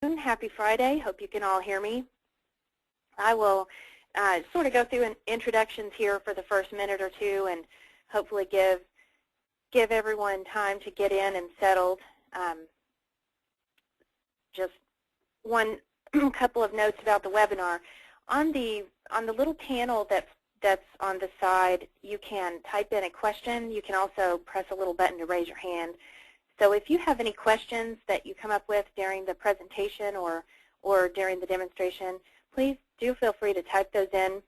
Happy Friday. Hope you can all hear me. I will sort of go through introductions here for the first minute or two and hopefully give everyone time to get in and settled. Just one couple of notes about the webinar. On the little panel that's on the side, you can type in a question. You can also press a little button to raise your hand. So if you have any questions that you come up with during the presentation or during the demonstration, please do feel free to type those in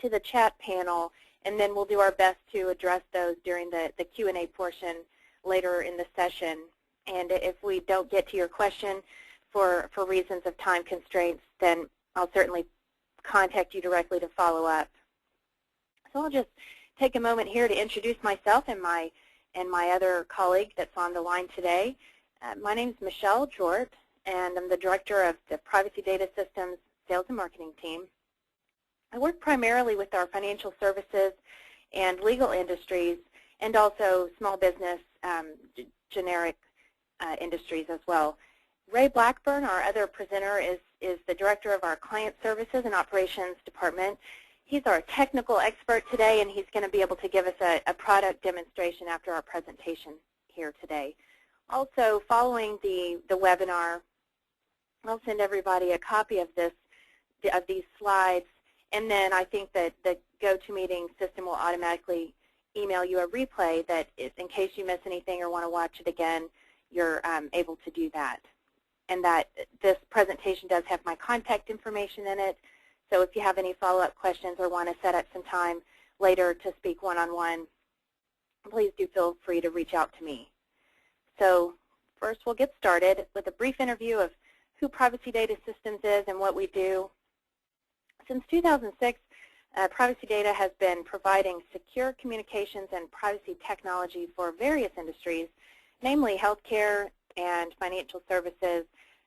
to the chat panel, and then we'll do our best to address those during the Q&A portion later in the session. And if we don't get to your question for reasons of time constraints, then I'll certainly contact you directly to follow up. So I'll just take a moment here to introduce myself and my other colleague that's on the line today. My name is Michelle Jort, and I'm the Director of the Privacy Data Systems Sales and Marketing Team. I work primarily with our financial services and legal industries, and also small business, generic industries as well. Ray Blackburn, our other presenter, is the Director of our Client Services and Operations Department. He's our technical expert today, and he's going to be able to give us a product demonstration after our presentation here today. Also, following the webinar, I'll send everybody a copy of these slides, and then I think that the GoToMeeting system will automatically email you a replay that is, in case you miss anything or want to watch it again, you're able to do that. And that this presentation does have my contact information in it. So if you have any follow-up questions or want to set up some time later to speak one-on-one, please do feel free to reach out to me. So first we'll get started with a brief interview of who Privacy Data Systems is and what we do. Since 2006, Privacy Data has been providing secure communications and privacy technology for various industries, namely healthcare and financial services,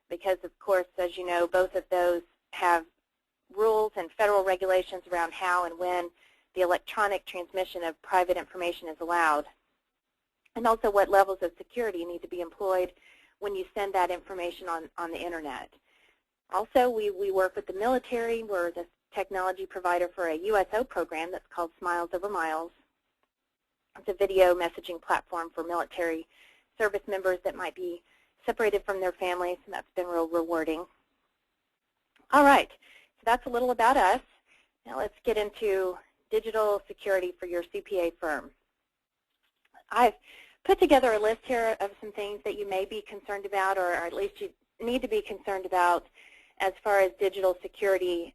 because of course, as you know, both of those have rules and federal regulations around how and when the electronic transmission of private information is allowed, and also what levels of security need to be employed when you send that information on the internet. Also, we work with the military. We're the technology provider for a USO program that's called Smiles Over Miles. It's a video messaging platform for military service members that might be separated from their families, and that's been real rewarding. All right. So that's a little about us. Now let's get into digital security for your CPA firm. I've put together a list here of some things that you may be concerned about, or at least you need to be concerned about as far as digital security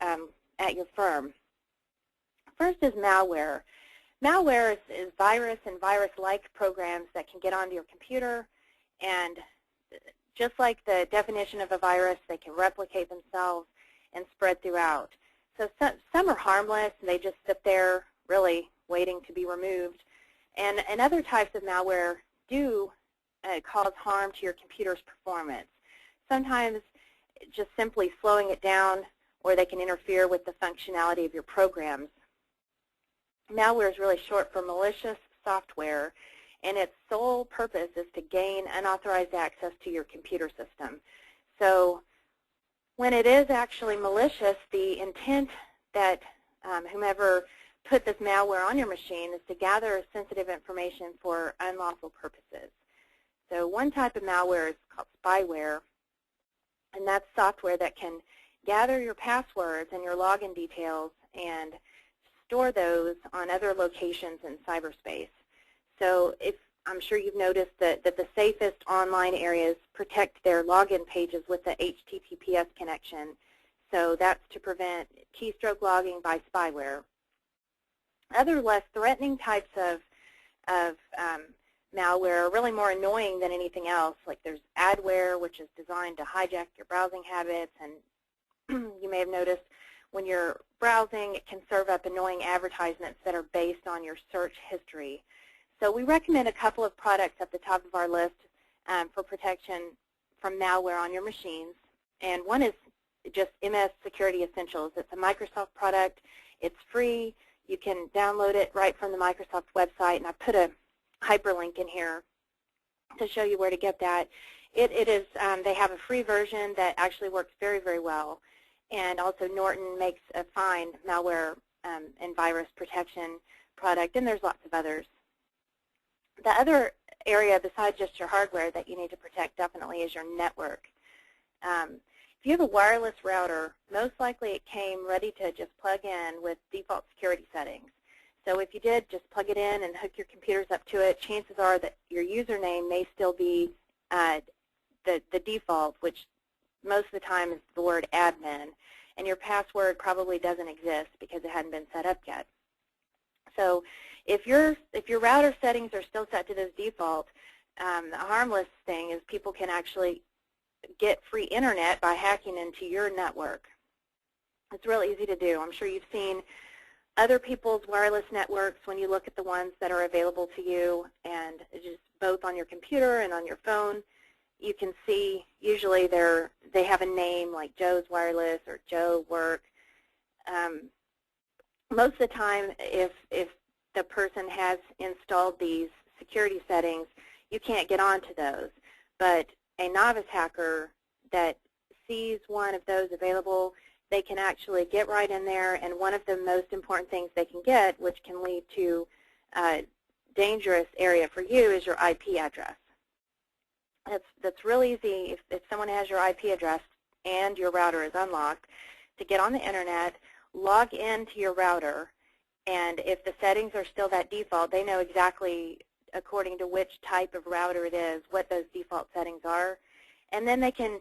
at your firm. First is malware. Malware is virus and virus-like programs that can get onto your computer, and just like the definition of a virus, they can replicate themselves and spread throughout. So some are harmless, and they just sit there really waiting to be removed. And other types of malware do cause harm to your computer's performance. Sometimes just simply slowing it down, or they can interfere with the functionality of your programs. Malware is really short for malicious software, and its sole purpose is to gain unauthorized access to your computer system. So when it is actually malicious, the intent that whomever put this malware on your machine is to gather sensitive information for unlawful purposes. So one type of malware is called spyware, and that's software that can gather your passwords and your login details and store those on other locations in cyberspace. So I'm sure you've noticed that the safest online areas protect their login pages with the HTTPS connection. So that's to prevent keystroke logging by spyware. Other less threatening types of malware are really more annoying than anything else. Like there's adware, which is designed to hijack your browsing habits, and you may have noticed when you're browsing, it can serve up annoying advertisements that are based on your search history. So we recommend a couple of products at the top of our list for protection from malware on your machines. And one is just MS Security Essentials. It's a Microsoft product. It's free. You can download it right from the Microsoft website, and I put a hyperlink in here to show you where to get that. It is. They have a free version that actually works very, very well. And also Norton makes a fine malware and virus protection product, and there's lots of others. The other area besides just your hardware that you need to protect definitely is your network. If you have a wireless router, most likely it came ready to just plug in with default security settings. So if you did just plug it in and hook your computers up to it, chances are that your username may still be the default, which most of the time is the word admin, and your password probably doesn't exist because it hadn't been set up yet. So if your router settings are still set to this default, the harmless thing is people can actually get free internet by hacking into your network. It's real easy to do. I'm sure you've seen other people's wireless networks when you look at the ones that are available to you, and just both on your computer and on your phone. You can see usually they have a name like Joe's Wireless or Joe Work. Most of the time, if the person has installed these security settings, you can't get onto those. But a novice hacker that sees one of those available, they can actually get right in there, and one of the most important things they can get, which can lead to a dangerous area for you, is your IP address. That's real easy if someone has your IP address and your router is unlocked, to get on the internet, log into your router, and if the settings are still that default, they know exactly, according to which type of router it is, what those default settings are. And then they can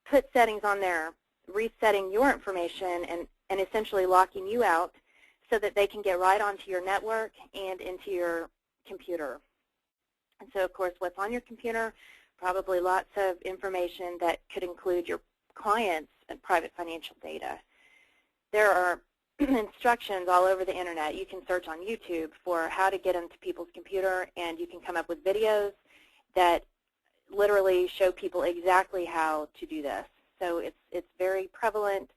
put settings on there, resetting your information and essentially locking you out so that they can get right onto your network and into your computer. And so, of course, what's on your computer? Probably lots of information that could include your clients' and private financial data. There are instructions all over the internet. You can search on YouTube for how to get into people's computer, and you can come up with videos that literally show people exactly how to do this. So it's very prevalent,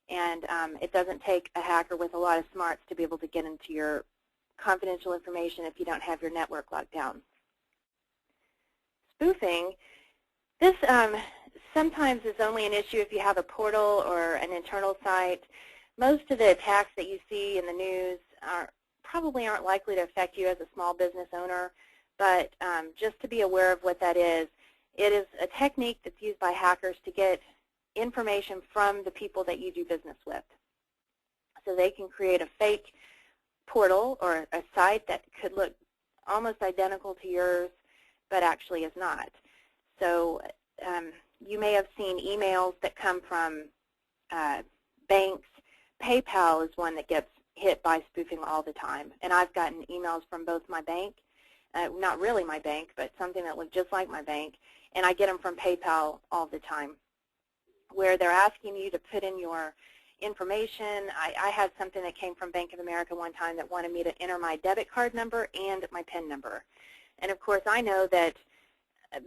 and it doesn't take a hacker with a lot of smarts to be able to get into your confidential information if you don't have your network locked down. Spoofing, this sometimes is only an issue if you have a portal or an internal site. Most of the attacks that you see in the news probably aren't likely to affect you as a small business owner, but just to be aware of what that is, it is a technique that's used by hackers to get information from the people that you do business with. So they can create a fake portal or a site that could look almost identical to yours, but actually is not. So you may have seen emails that come from banks. PayPal is one that gets hit by spoofing all the time. And I've gotten emails from both my bank, not really my bank, but something that looked just like my bank, and I get them from PayPal all the time, where they're asking you to put in your information. I had something that came from Bank of America one time that wanted me to enter my debit card number and my PIN number. And of course, I know that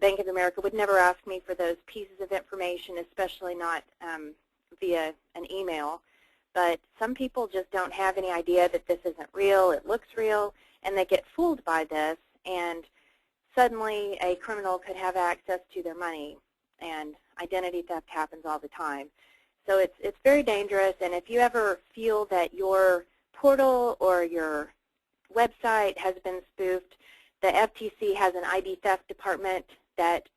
Bank of America would never ask me for those pieces of information, especially not via an email. But some people just don't have any idea that this isn't real, it looks real, and they get fooled by this, and suddenly a criminal could have access to their money, and identity theft happens all the time. So it's very dangerous, and if you ever feel that your portal or your website has been spoofed, the FTC has an ID theft department that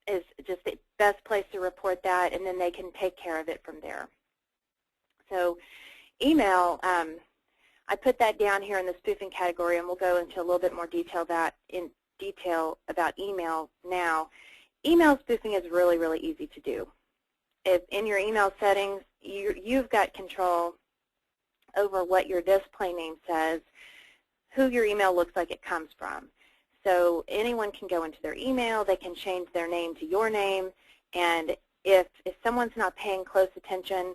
is just the best place to report that, and then they can take care of it from there. So email, I put that down here in the spoofing category, and we'll go into a little bit more detail about email now. Email spoofing is really, really easy to do. If in your email settings, you've got control over what your display name says, who your email looks like it comes from. So anyone can go into their email, they can change their name to your name, and if someone's not paying close attention,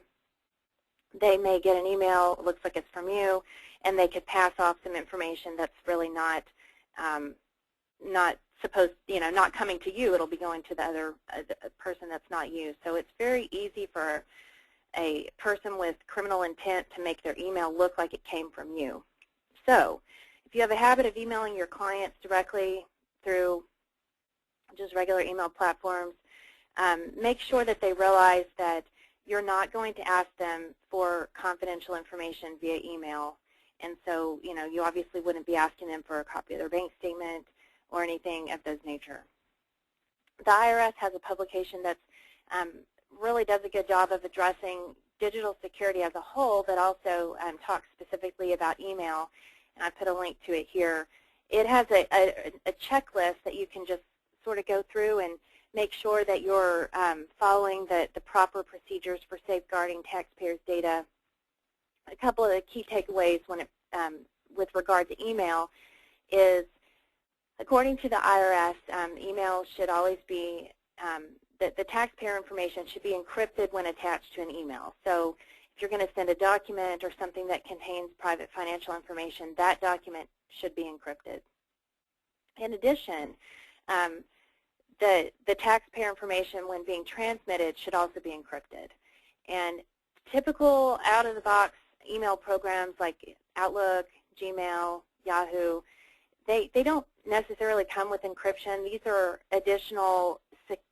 they may get an email, it looks like it's from you, and they could pass off some information that's really not supposed, not coming to you. It'll be going to the other person that's not you. So it's very easy for a person with criminal intent to make their email look like it came from you. So if you have a habit of emailing your clients directly through just regular email platforms, make sure that they realize that you're not going to ask them for confidential information via email. And so, you obviously wouldn't be asking them for a copy of their bank statement or anything of those nature. The IRS has a publication that really does a good job of addressing digital security as a whole, but also talks specifically about email, and I put a link to it here. It has a checklist that you can just sort of go through and make sure that you're following the proper procedures for safeguarding taxpayers' data. A couple of the key takeaways with regard to email is, according to the IRS, email should always be, the taxpayer information should be encrypted when attached to an email. So if you're going to send a document or something that contains private financial information, that document should be encrypted. In addition, the taxpayer information when being transmitted should also be encrypted. And typical out-of-the-box email programs like Outlook, Gmail, Yahoo, they don't necessarily come with encryption. These are additional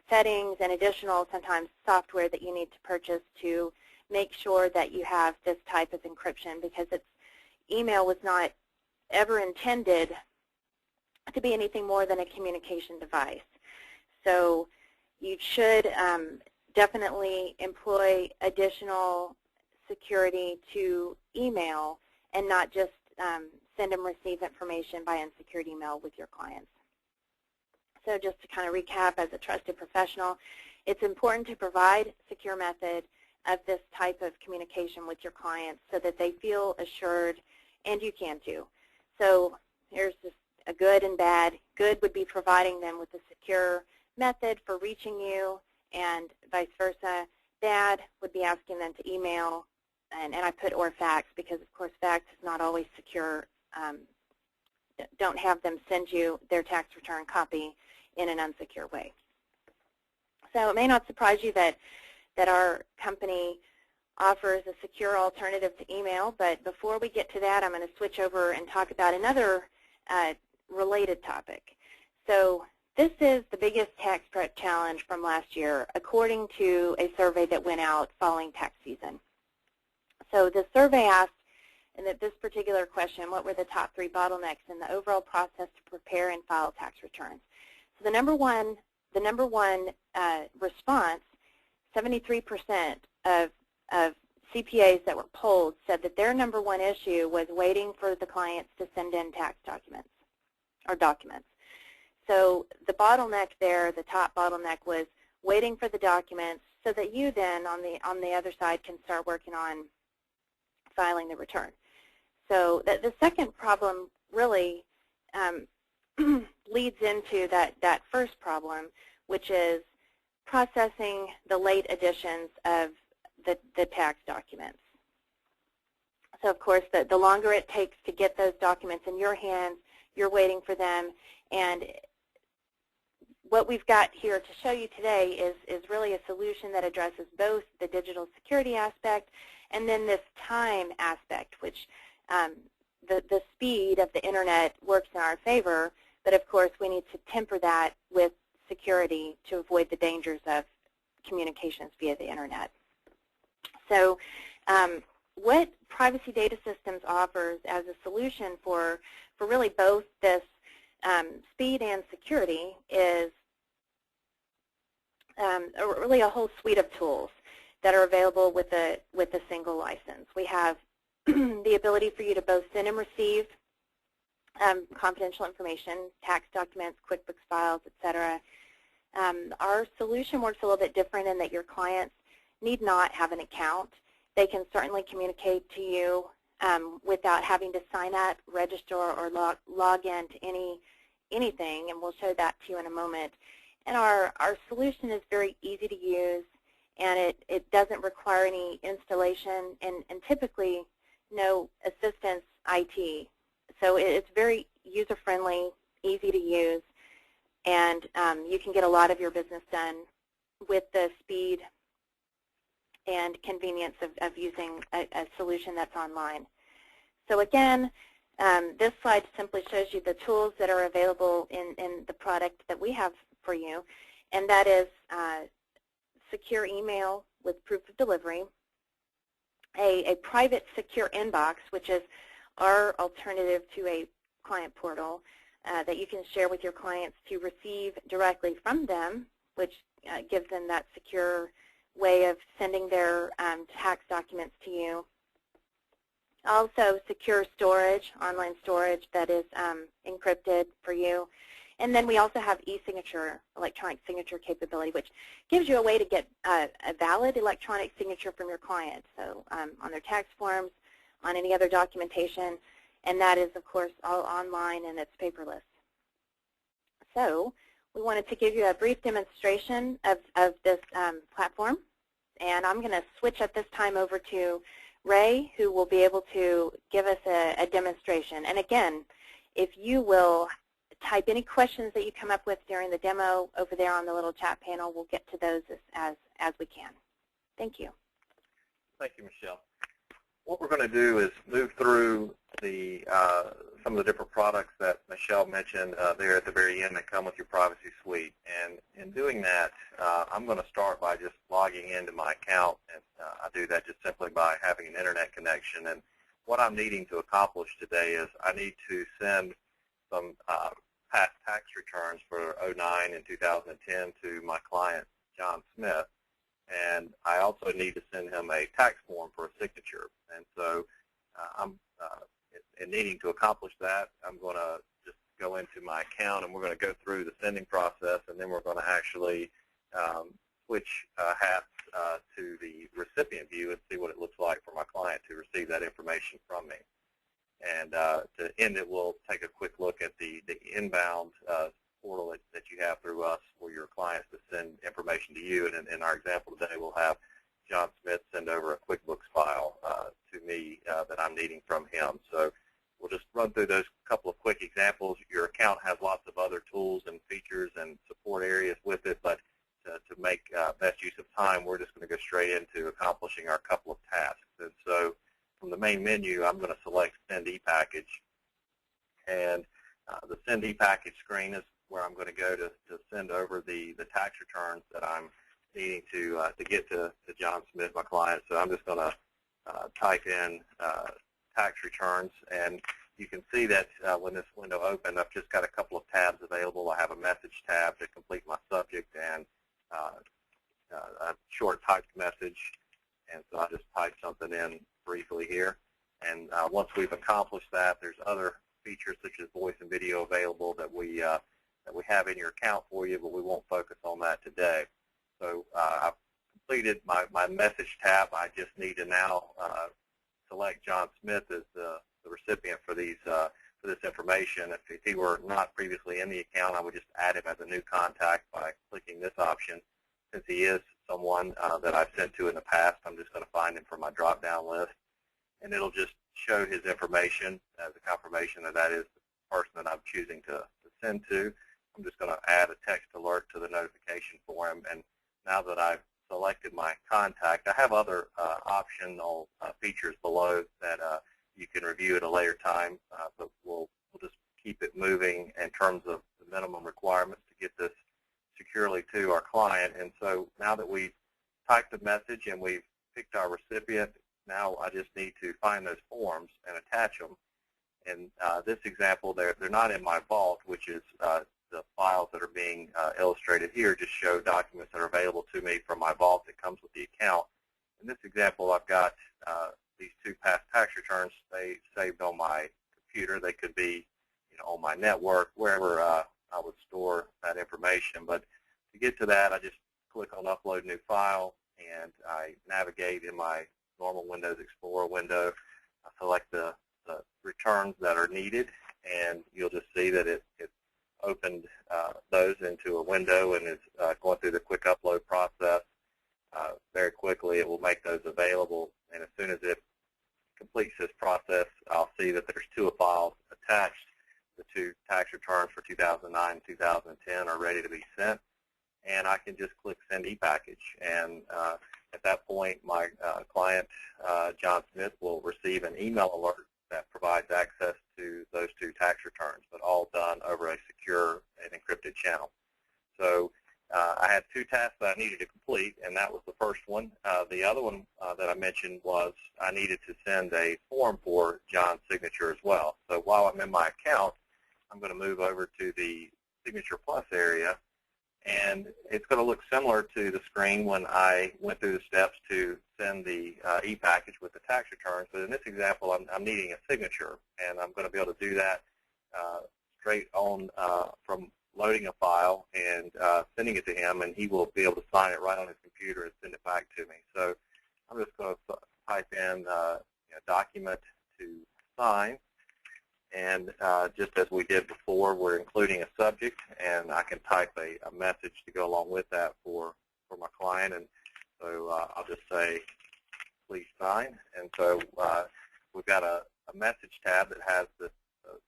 settings and additional, sometimes, software that you need to purchase to make sure that you have this type of encryption, because email was not ever intended to be anything more than a communication device. So you should definitely employ additional security to email and not just send and receive information by unsecured email with your clients. So just to kind of recap, as a trusted professional, it's important to provide a secure method of this type of communication with your clients so that they feel assured, and you can too. So here's just a good and bad. Good would be providing them with a secure method for reaching you, and vice versa. Bad would be asking them to email, and I put or fax because, of course, fax is not always secure. Don't have them send you their tax return copy in an unsecure way. So it may not surprise you that our company offers a secure alternative to email, but before we get to that, I'm going to switch over and talk about another related topic. So this is the biggest tax prep challenge from last year, according to a survey that went out following tax season. So the survey asked, in this particular question, what were the top 3 bottlenecks in the overall process to prepare and file tax returns? So the number one response, 73% of CPAs that were polled said that their number one issue was waiting for the clients to send in tax documents or documents. So the bottleneck there, the top bottleneck, was waiting for the documents so that you then on the other side can start working on filing the return. So the second problem really leads into that first problem, which is processing the late additions of the tax documents. So of course, the longer it takes to get those documents in your hands, you're waiting for them. And what we've got here to show you today is really a solution that addresses both the digital security aspect and then this time aspect, which the speed of the internet works in our favor, but of course we need to temper that with security to avoid the dangers of communications via the internet. So what Privacy Data Systems offers as a solution for really both this speed and security is really a whole suite of tools that are available with a single license. We have the ability for you to both send and receive confidential information, tax documents, QuickBooks files, etc. Our solution works a little bit different in that your clients need not have an account. They can certainly communicate to you without having to sign up, register, or log in to anything, and we'll show that to you in a moment. And our solution is very easy to use, and it doesn't require any installation and typically no assistance IT. So it's very user-friendly, easy to use, and you can get a lot of your business done with the speed and convenience of using a solution that's online. So again, this slide simply shows you the tools that are available in the product that we have for you, and that is secure email with proof of delivery, a private secure inbox, which is our alternative to a client portal that you can share with your clients to receive directly from them, which gives them that secure way of sending their tax documents to you. Also, secure storage, online storage that is encrypted for you. And then we also have e-signature, electronic signature capability, which gives you a way to get a valid electronic signature from your client, so on their tax forms, on any other documentation, and that is, of course, all online and it's paperless. So we wanted to give you a brief demonstration of this platform, and I'm going to switch at this time over to Ray, who will be able to give us a demonstration. And again, if you will type any questions that you come up with during the demo over there on the little chat panel, we'll get to those as we can. Thank you. Thank you, Michelle. What we're going to do is move through some of the different products that Michelle mentioned there at the very end that come with your privacy suite. And in doing that, I'm going to start by just logging into my account, and I do that just simply by having an internet connection. And what I'm needing to accomplish today is I need to send some past tax returns for 2009 and 2010 to my client, John Smith. And I also need to send him a tax form for a signature. And so in needing to accomplish that, I'm going to just go into my account, and we're going to go through the sending process, and then we're going to actually switch hats to the recipient view and see what it looks like for my client to receive that information from me. And to end it, we'll take a quick look at the inbound portal that you have through us for your clients to send information to you. And in our example today, we'll have John Smith send over a QuickBooks file to me that I'm needing from him. So we'll just run through those couple of quick examples. Your account has lots of other tools and features and support areas with it, but to make best use of time, we're just going to go straight into accomplishing our couple of tasks. And so from the main menu, I'm going to select Send ePackage. And the Send ePackage screen is where I'm going to go to send over the tax returns that I'm needing to get to John Smith, my client. So I'm just going to type in tax returns, and you can see that when this window opens, I've just got a couple of tabs available. I have a message tab to complete my subject and a short typed message, and so I just type something in briefly here. And once we've accomplished that, there's other features such as voice and video available that we have in your account for you, but we won't focus on that today. So I've completed my message tab. I just need to now select John Smith as the recipient for these for this information. If he were not previously in the account, I would just add him as a new contact by clicking this option. Since he is someone that I've sent to in the past, I'm just going to find him from my drop-down list, and it'll just show his information as a confirmation that that is the person that I'm choosing to send to. I'm just going to add a text alert to the notification for him, and now that I've selected my contact, I have other optional features below that you can review at a later time, but we'll just keep it moving in terms of the minimum requirements to get this securely to our client. And so now that we've typed the message and we've picked our recipient, now I just need to find those forms and attach them. In this example, they're not in my vault, which is the files that are being illustrated here just show documents that are available to me from my vault that comes with the account. In this example, I've got these two past tax returns saved on my computer. They could be on my network, wherever I would store that information. But to get to that, I just click on Upload New File, and I navigate in my normal Windows Explorer window. I select the returns that are needed, and you'll just see that it opened those into a window and is going through the quick upload process. Very quickly it will make those available, and as soon as it completes this process, I'll see that there's two files attached. The two tax returns for 2009 and 2010 are ready to be sent, and I can just click Send ePackage. And at that point, my client, John Smith, will receive an email alert that provides access to those two tax returns, but all done over a secure and encrypted channel. So I had 2 tasks that I needed to complete, and that was the first one. The other one that I mentioned was I needed to send a form for John's signature as well. So while I'm in my account, I'm going to move over to the Signature Plus area, and it's going to look similar to the screen when I went through the steps to send the e-package with the tax returns. But in this example, I'm needing a signature, and I'm going to be able to do that straight on from loading a file and sending it to him, and he will be able to sign it right on his computer and send it back to me. So I'm just going to type in document to sign, and just as we did before, we're including a subject, and I can type a message to go along with that for my client. And so I'll just say, please sign. And so we've got a message tab that has the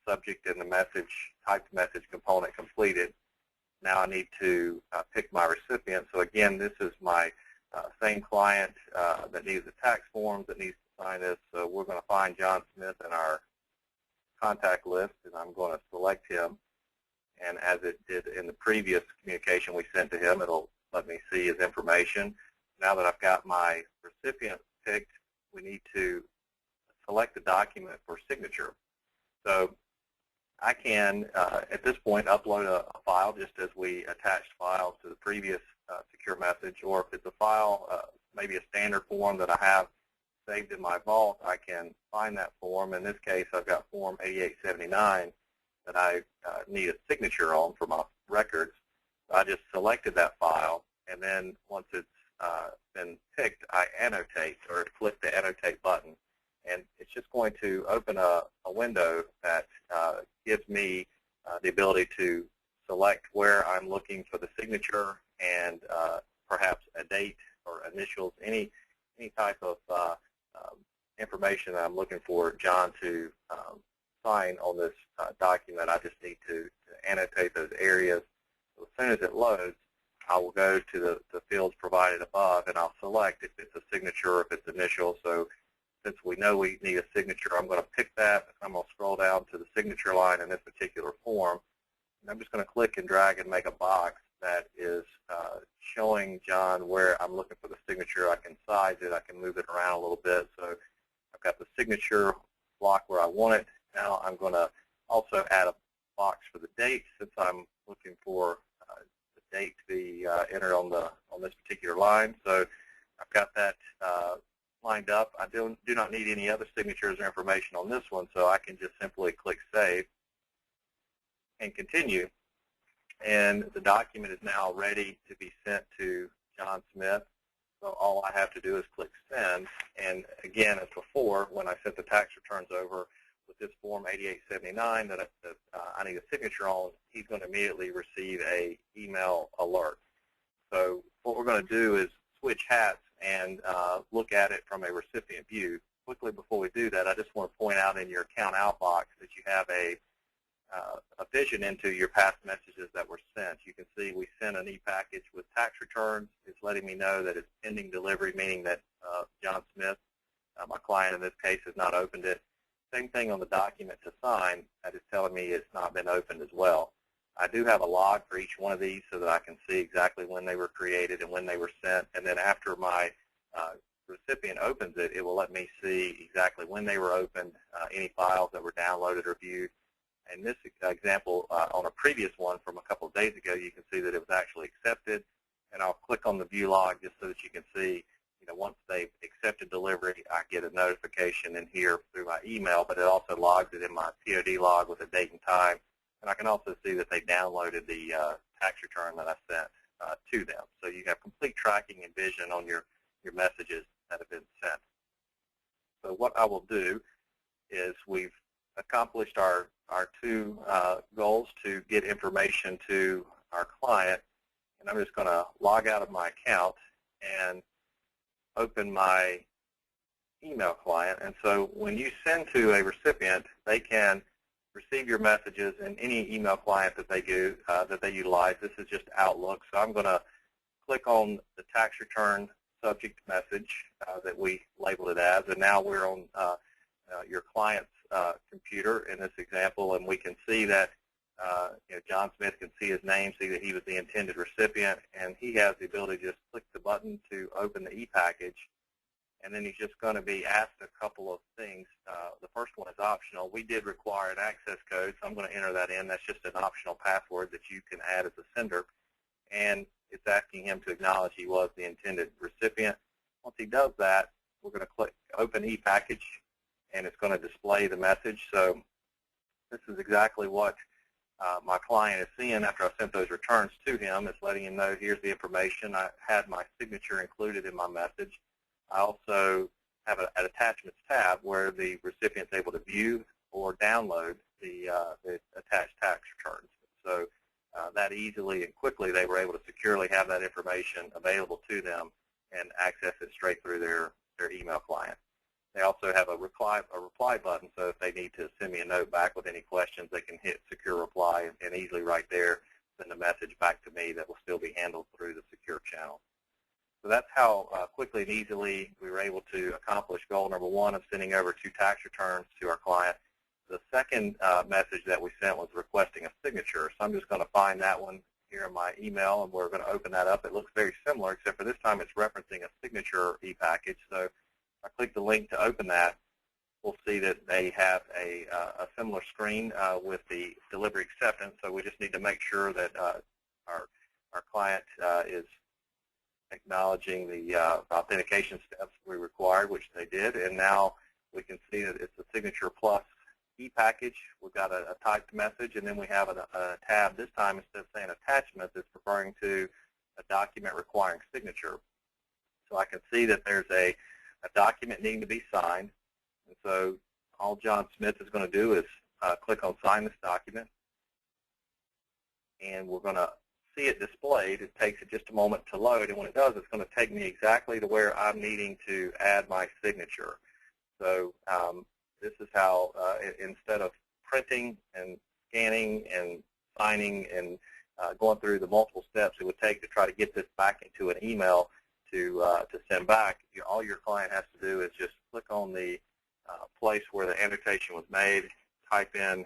subject and the message, typed message component completed. Now I need to pick my recipient. So again, this is my same client that needs the tax forms, that needs to sign this. So we're going to find John Smith in our contact list, and I'm going to select him. And as it did in the previous communication we sent to him, it'll let me see his information. Now that I've got my recipient picked, we need to select the document for signature. So I can, at this point, upload a file just as we attached files to the previous secure message, or if it's a file, maybe a standard form that I have saved in my vault, I can find that form. In this case, I've got Form 8879 that I need a signature on for my records. I just selected that file, and then once it's been picked, I annotate or click the Annotate button. And it's just going to open a window that gives me the ability to select where I'm looking for the signature and perhaps a date or initials, any type of information that I'm looking for John to sign on this document. I just need to annotate those areas. So as soon as it loads, I will go to the fields provided above, and I'll select if it's a signature or if it's initial. So since we know we need a signature, I'm going to pick that. I'm going to scroll down to the signature line in this particular form, and I'm just going to click and drag and make a box that is showing John where I'm looking for the signature. I can size it. I can move it around a little bit. So I've got the signature block where I want it. Now I'm going to also add a box for the date, since I'm looking for the date to be entered on this particular line. So I've got that lined up. I do not need any other signatures or information on this one, so I can just simply click Save and Continue. And the document is now ready to be sent to John Smith. So all I have to do is click Send. And again, as before, when I sent the tax returns over with this Form 8879 that I need a signature on, he's going to immediately receive a email alert. So what we're going to do is switch hats and look at it from a recipient view. Quickly before we do that, I just want to point out in your account out box that you have a vision into your past messages that were sent. You can see we sent an e-package with tax returns. It's letting me know that it's pending delivery, meaning that John Smith, my client in this case, has not opened it. Same thing on the document to sign. That is telling me it's not been opened as well. I do have a log for each one of these so that I can see exactly when they were created and when they were sent. And then after my recipient opens it, it will let me see exactly when they were opened, any files that were downloaded or viewed. In this example, on a previous one from a couple of days ago, you can see that it was actually accepted. And I'll click on the view log just so that you can see, once they've accepted delivery, I get a notification in here through my email, but it also logs it in my POD log with a date and time. And I can also see that they downloaded the tax return that I sent to them. So you have complete tracking and vision on your messages that have been sent. So what I will do is we've accomplished our two goals to get information to our client. And I'm just going to log out of my account and open my email client. And so when you send to a recipient, they can receive your messages in any email client that they utilize. This is just Outlook. So I'm going to click on the tax return subject message that we labeled it as, and now we're on your client's computer in this example, and we can see that John Smith can see his name, see that he was the intended recipient, and he has the ability to just click the button to open the e-package. And then he's just going to be asked a couple of things. The first one is optional. We did require an access code, so I'm going to enter that in. That's just an optional password that you can add as a sender. And it's asking him to acknowledge he was the intended recipient. Once he does that, we're going to click Open e-package, and it's going to display the message. So this is exactly what my client is seeing after I sent those returns to him. It's letting him know here's the information. I had my signature included in my message. I also have an attachments tab where the recipient's able to view or download the attached tax returns. So that easily and quickly they were able to securely have that information available to them and access it straight through their email client. They also have a reply button, so if they need to send me a note back with any questions, they can hit secure reply and easily right there send a message back to me that will still be handled through the secure channel. So that's how quickly and easily we were able to accomplish goal number one of sending over 2 tax returns to our client. The second message that we sent was requesting a signature. So I'm just going to find that one here in my email, and we're going to open that up. It looks very similar, except for this time it's referencing a signature e-package. So if I click the link to open that, we'll see that they have a similar screen with the delivery acceptance. So we just need to make sure that our client is acknowledging the authentication steps we required, which they did, and now we can see that it's a Signature Plus e-package. We've got a typed message, and then we have a tab. This time, instead of saying attachment, it's referring to a document requiring signature. So I can see that there's a document needing to be signed, and so all John Smith is going to do is click on Sign this document, and we're going to see it displayed. It takes it just a moment to load, and when it does, it's going to take me exactly to where I'm needing to add my signature. So this is how, instead of printing and scanning and signing and going through the multiple steps it would take to try to get this back into an email to send back, all your client has to do is just click on the place where the annotation was made, type in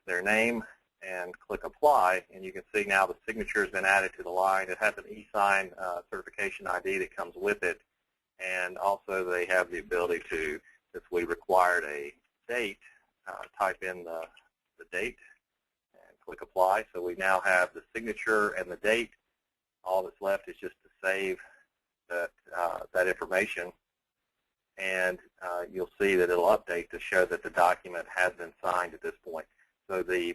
their name, and click Apply, and you can see now the signature has been added to the line. It has an e-sign certification ID that comes with it, and also they have the ability to, since we required a date, type in the date and click Apply. So we now have the signature and the date. All that's left is just to save that information, and you'll see that it'll update to show that the document has been signed at this point. So the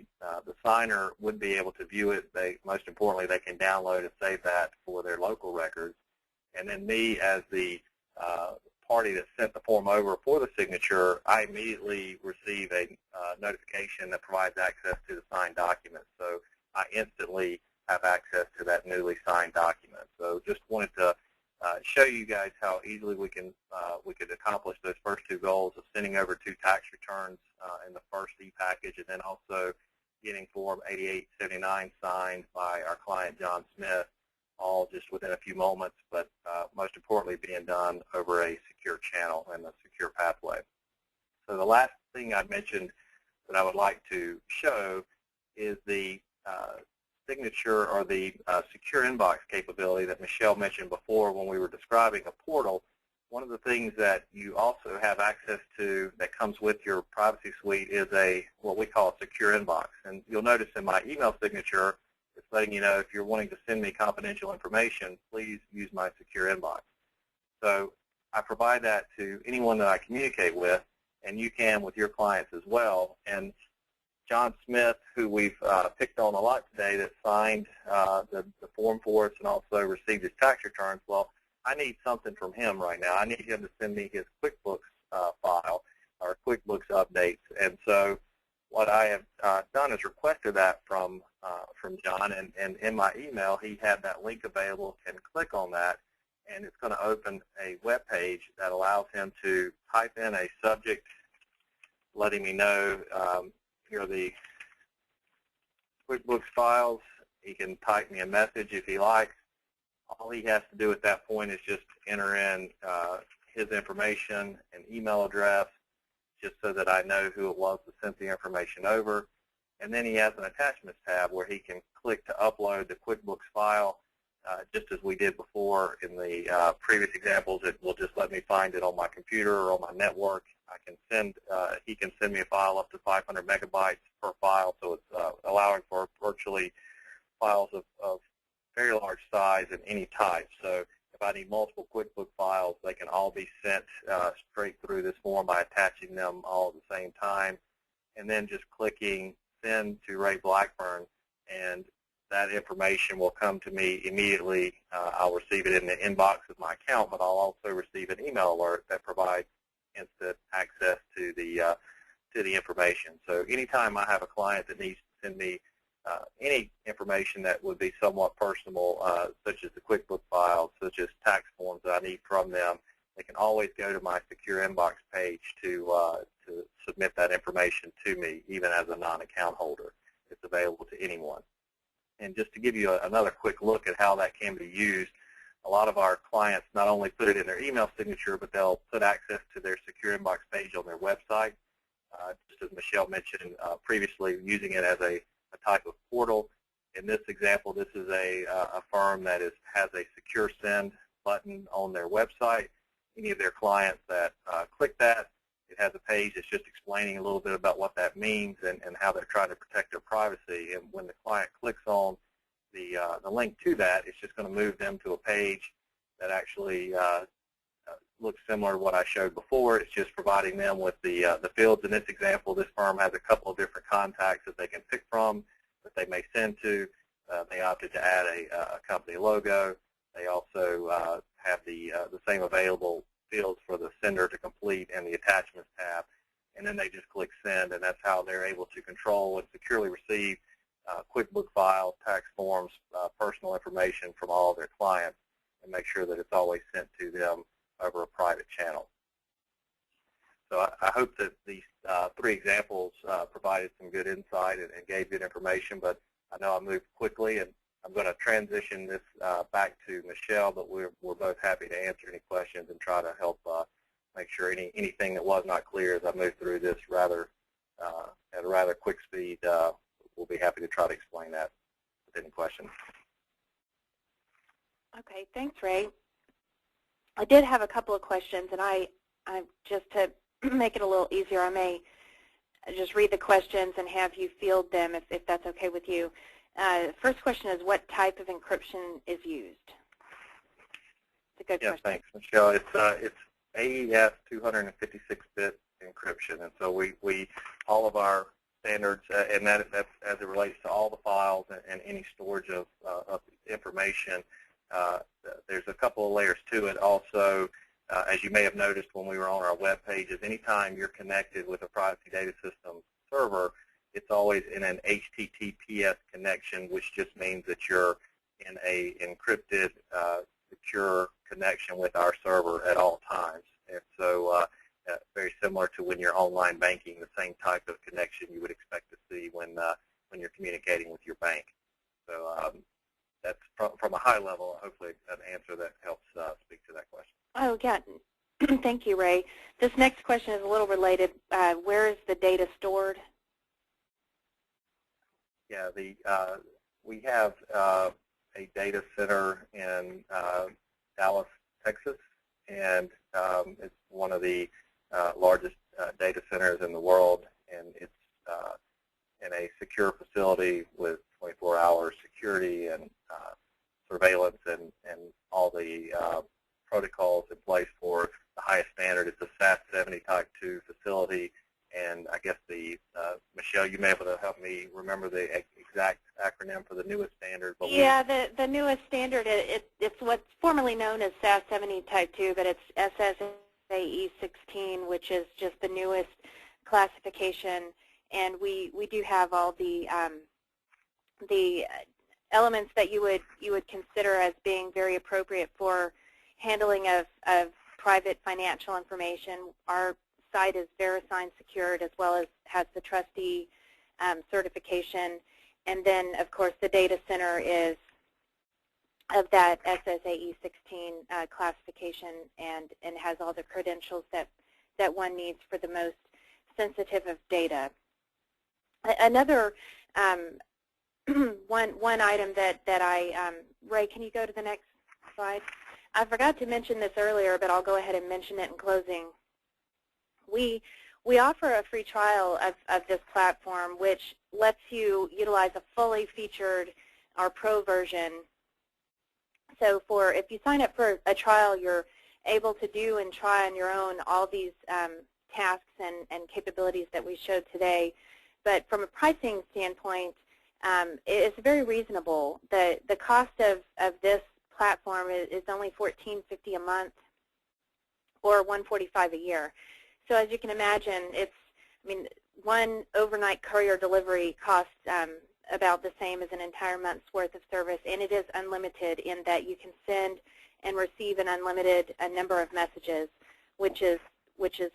signer would be able to view it. Most importantly, they can download and save that for their local records. And then me, as the party that sent the form over for the signature, I immediately receive a notification that provides access to the signed document. So I instantly have access to that newly signed document. So just wanted to show you guys how easily we could accomplish those first 2 goals of sending over 2 tax returns in the first e-package, and then also getting Form 8879 signed by our client John Smith, all just within a few moments, but most importantly being done over a secure channel and a secure pathway. So the last thing I mentioned that I would like to show is the signature or the secure inbox capability that Michelle mentioned before when we were describing a portal. One of the things that you also have access to that comes with your privacy suite is what we call a secure inbox. And you'll notice in my email signature, it's letting you know if you're wanting to send me confidential information, please use my secure inbox. So I provide that to anyone that I communicate with, and you can with your clients as well. And John Smith, who we've picked on a lot today, that signed the form for us and also received his tax returns, well, I need something from him right now. I need him to send me his QuickBooks file or QuickBooks updates. And so what I have done is requested that from John, and in my email he had that link available, and click on that, and it's going to open a web page that allows him to type in a subject letting me know here are the QuickBooks files. He can type me a message if he likes. All he has to do at that point is just enter in his information and email address, just so that I know who it was that sent the information over. And then he has an attachments tab where he can click to upload the QuickBooks file, just as we did before in the previous examples. It will just let me find it on my computer or on my network. I can send, he can send me a file up to 500 megabytes per file, so it's allowing for virtually files of very large size and any type. So if I need multiple QuickBooks files, they can all be sent straight through this form by attaching them all at the same time, and then just clicking send to Ray Blackburn, and that information will come to me immediately. I'll receive it in the inbox of my account, but I'll also receive an email alert that provides instant access to the information. So anytime I have a client that needs to send me any information that would be somewhat personal, such as the QuickBooks files, such as tax forms that I need from them, they can always go to my secure inbox page to submit that information to me, even as a non-account holder. It's available to anyone. And just to give you another quick look at how that can be used, a lot of our clients not only put it in their email signature, but they'll put access to their secure inbox page on their website. Just as Michelle mentioned previously, using it as a type of portal. In this example, this is a firm that has a secure send button on their website. Any of their clients that click that, it has a page that's just explaining a little bit about what that means and how they're trying to protect their privacy. And when the client clicks on the link to that, it's just going to move them to a page that actually looks similar to what I showed before. It's just providing them with the fields. In this example, this firm has a couple of different contacts that they can pick from that they may send to. They opted to add a company logo. They also have the same available fields for the sender to complete and the attachments tab. And then they just click send, and that's how they're able to control and securely receive QuickBooks files, tax forms, personal information from all of their clients, and make sure that it's always sent to them over a private channel. So I hope that these three examples provided some good insight and gave good information, but I know I moved quickly, and I'm going to transition this back to Michelle, but we're both happy to answer any questions and try to help make sure anything that was not clear as I move through this at a rather quick speed, we'll be happy to try to explain that with any questions. Okay, thanks, Ray. I did have a couple of questions, and I just to make it a little easier, I may just read the questions and have you field them if that's okay with you. First question is, what type of encryption is used? It's a good question. Thanks, Michelle. It's AES 256-bit encryption, and so we all of our standards, and that's as it relates to all the files and any storage of information. There's a couple of layers to it. Also, as you may have noticed when we were on our web pages, anytime you're connected with a privacy data system server, it's always in an HTTPS connection, which just means that you're in a encrypted, secure connection with our server at all times. And so very similar to when you're online banking, the same type of connection you would expect to see when you're communicating with your bank. So that's from a high level, hopefully an answer that helps speak to that question. Oh, yeah. Thank you, Ray. This next question is a little related. Where is the data stored? Yeah, we have a data center in Dallas, Texas, and it's one of the largest data centers in the world, and it's in a secure facility with 24-hour security and surveillance and all the protocols in place for the highest standard. It's a SAS 70 Type 2 facility, and I guess Michelle, you may be able to help me remember the exact acronym for the newest standard. But yeah, the newest standard, it's what's formerly known as SAS 70 Type 2, but it's SSAE 16, which is just the newest classification, and we do have all the elements that you would consider as being very appropriate for handling of private financial information. Our site is VeriSign secured, as well as has the trustee certification, and then of course the data center is of that SSAE 16 classification and has all the credentials that one needs for the most sensitive of data. Another one item that I, Ray, can you go to the next slide? I forgot to mention this earlier, but I'll go ahead and mention it in closing. We offer a free trial of this platform, which lets you utilize a fully featured, our pro version. So if you sign up for a trial, you're able to do and try on your own all these tasks and capabilities that we showed today. But from a pricing standpoint, it's very reasonable. The cost of this platform is only $14.50 a month, or $145 a year. So as you can imagine, one overnight courier delivery costs about the same as an entire month's worth of service, and it is unlimited in that you can send and receive an unlimited number of messages, which is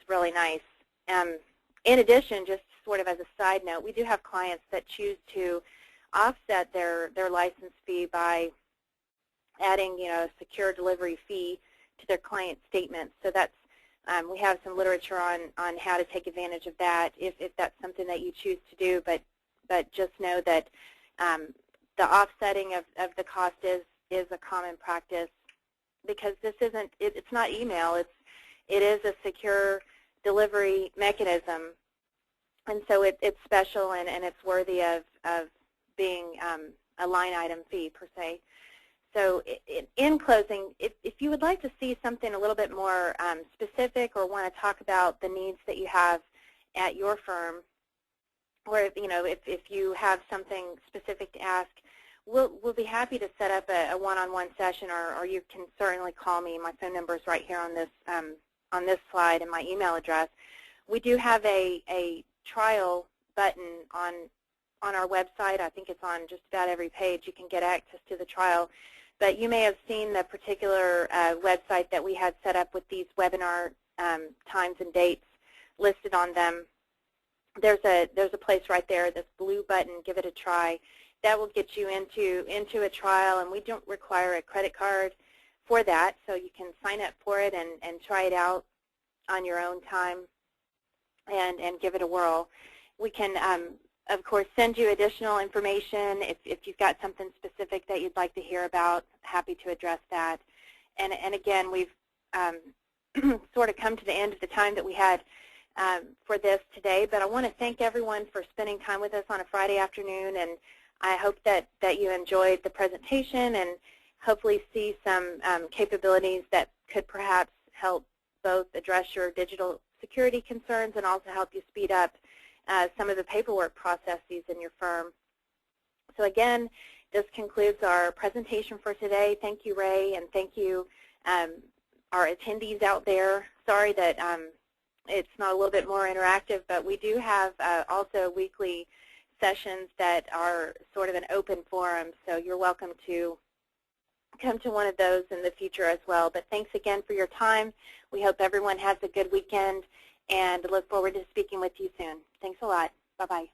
really nice. In addition, just sort of as a side note, we do have clients that choose to offset their license fee by adding, a secure delivery fee to their client statements. So that's we have some literature on how to take advantage of that if that's something that you choose to do. But just know that the offsetting of the cost is a common practice, because this isn't it's not email. It is a secure delivery mechanism, and so it's special and it's worthy of being a line item fee per se. So in closing, if you would like to see something a little bit more specific, or want to talk about the needs that you have at your firm, or if you have something specific to ask, we'll be happy to set up a one-on-one session, or you can certainly call me. My phone number is right here on this slide, and my email address. We do have a trial button on our website. I think it's on just about every page. You can get access to the trial. But you may have seen the particular website that we had set up with these webinar times and dates listed on them. There's a place right there, this blue button, give it a try. That will get you into a trial, and we don't require a credit card for that, so you can sign up for it and try it out on your own time and give it a whirl. We can, of course, send you additional information if you've got something specific that you'd like to hear about. Happy to address that. And again, we've sort of come to the end of the time that we had for this today, but I want to thank everyone for spending time with us on a Friday afternoon, and I hope that you enjoyed the presentation and hopefully see some capabilities that could perhaps help both address your digital security concerns and also help you speed up some of the paperwork processes in your firm. So again, this concludes our presentation for today. Thank you, Ray, and thank you, our attendees out there. Sorry that it's not a little bit more interactive, but we do have also weekly sessions that are sort of an open forum, so you're welcome to come to one of those in the future as well. But thanks again for your time. We hope everyone has a good weekend and look forward to speaking with you soon. Thanks a lot. Bye-bye.